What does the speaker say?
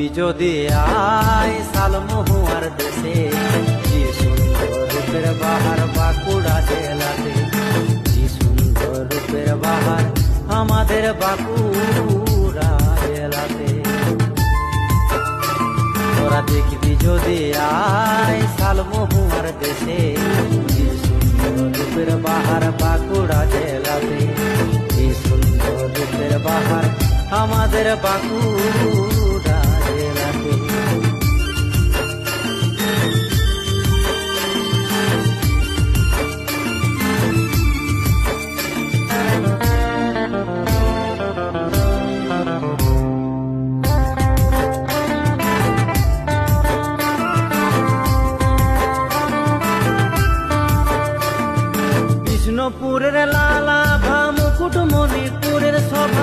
দেখবি যদি আয় শালমহুয়ার দেশে, কি সুন্দর রূপের বাহার বাঁকুড়া জেলাতে, কি সুন্দর রূপের বাহার আমাদের বাঁকুড়া জেলাতে। তোরা দেখবি যদি আয় শালমহুয়ার দেশে, কি সুন্দর রূপের বাহার বাঁকুড়া জেলাতে, কি সুন্দর রূপের বাহার আমাদের বাঁকুড়া